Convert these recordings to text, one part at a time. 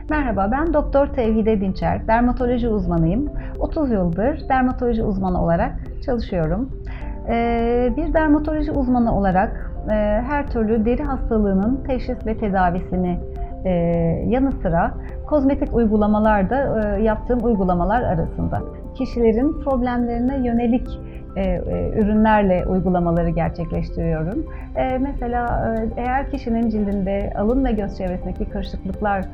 Merhaba, ben Doktor Tevhide Dinçer, dermatoloji uzmanıyım. 30 yıldır dermatoloji uzmanı olarak çalışıyorum. Bir dermatoloji uzmanı olarak her türlü deri hastalığının teşhis ve tedavisini yanı sıra kozmetik uygulamalar da yaptığım uygulamalar arasında. Kişilerin problemlerine yönelik ürünlerle uygulamaları gerçekleştiriyorum. Mesela eğer kişinin cildinde alın ve göz çevresindeki kırışıklıklar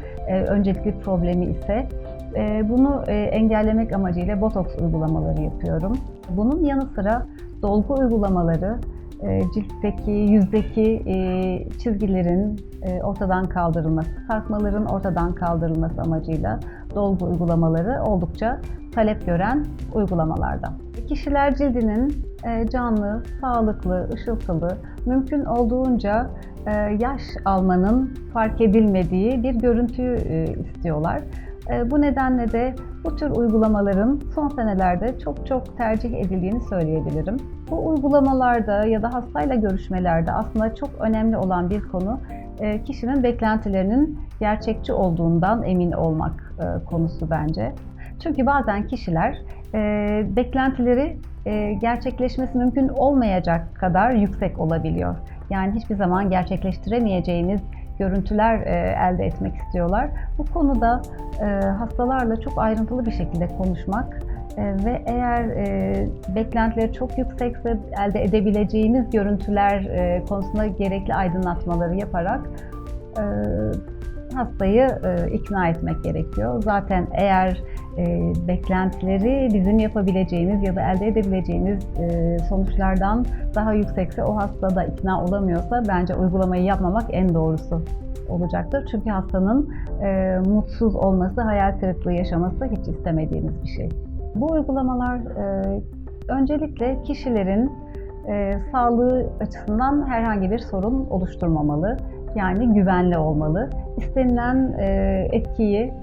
öncelikli problemi ise bunu engellemek amacıyla botoks uygulamaları yapıyorum. Bunun yanı sıra dolgu uygulamaları, ciltteki, yüzdeki çizgilerin ortadan kaldırılması, sarkmaların ortadan kaldırılması amacıyla dolgu uygulamaları oldukça talep gören uygulamalardan. Kişiler cildinin canlı, sağlıklı, ışıltılı, mümkün olduğunca yaş almanın fark edilmediği bir görüntüyü istiyorlar. Bu nedenle de bu tür uygulamaların son senelerde çok tercih edildiğini söyleyebilirim. Bu uygulamalarda ya da hastayla görüşmelerde aslında çok önemli olan bir konu kişinin beklentilerinin gerçekçi olduğundan emin olmak konusu bence. Çünkü bazen kişiler beklentileri gerçekleşmesi mümkün olmayacak kadar yüksek olabiliyor. Yani hiçbir zaman gerçekleştiremeyeceğiniz görüntüler elde etmek istiyorlar. Bu konuda hastalarla çok ayrıntılı bir şekilde konuşmak ve eğer beklentileri çok yüksekse elde edebileceğimiz görüntüler konusunda gerekli aydınlatmaları yaparak hastayı ikna etmek gerekiyor. Zaten eğer beklentileri bizim yapabileceğimiz ya da elde edebileceğimiz sonuçlardan daha yüksekse, o hasta da ikna olamıyorsa bence uygulamayı yapmamak en doğrusu olacaktır. Çünkü hastanın mutsuz olması, hayal kırıklığı yaşaması hiç istemediğimiz bir şey. Bu uygulamalar öncelikle kişilerin sağlığı açısından herhangi bir sorun oluşturmamalı. Yani güvenli olmalı. İstenilen etkiyi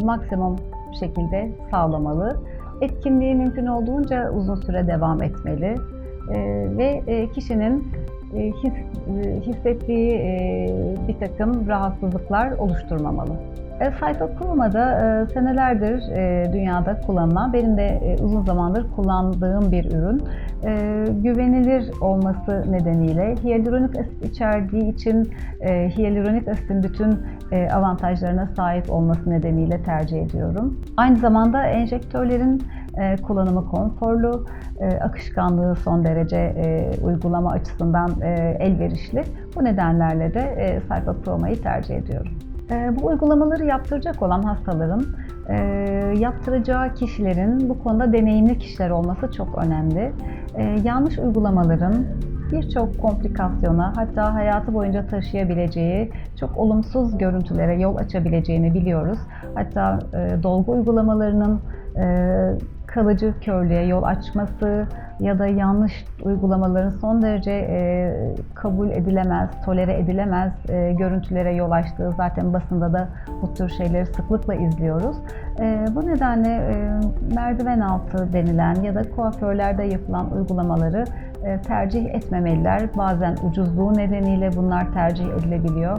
maksimum şekilde sağlamalı. Etkinliği mümkün olduğunca uzun süre devam etmeli. Ve kişinin hissettiği bir takım rahatsızlıklar oluşturmamalı. Cytochrome'da senelerdir dünyada kullanılan, benim de uzun zamandır kullandığım bir ürün. Güvenilir olması nedeniyle, hyaluronik asit içerdiği için hyaluronik asitin bütün avantajlarına sahip olması nedeniyle tercih ediyorum. Aynı zamanda enjektörlerin kullanımı konforlu, akışkanlığı son derece uygulama açısından elverişli. Bu nedenlerle de Cytochrome'yi tercih ediyorum. Bu uygulamaları yaptıracak olan hastaların yaptıracağı kişilerin bu konuda deneyimli kişiler olması çok önemli. Yanlış uygulamaların birçok komplikasyona, hatta hayatı boyunca taşıyabileceği çok olumsuz görüntülere yol açabileceğini biliyoruz. Hatta dolgu uygulamalarının kalıcı körlüğe yol açması ya da yanlış uygulamaların son derece kabul edilemez, tolere edilemez görüntülere yol açtığı zaten basında da bu tür şeyleri sıklıkla izliyoruz. Bu nedenle merdiven altı denilen ya da kuaförlerde yapılan uygulamaları tercih etmemeliler. Bazen ucuzluğu nedeniyle bunlar tercih edilebiliyor.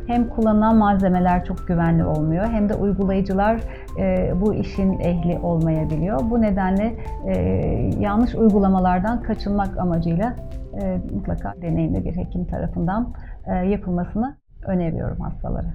Hem kullanılan malzemeler çok güvenli olmuyor, hem de uygulayıcılar bu işin ehli olmayabiliyor. Bu nedenle yanlış uygulamalardan kaçınmak amacıyla mutlaka deneyimli bir hekim tarafından yapılmasını öneriyorum hastalara.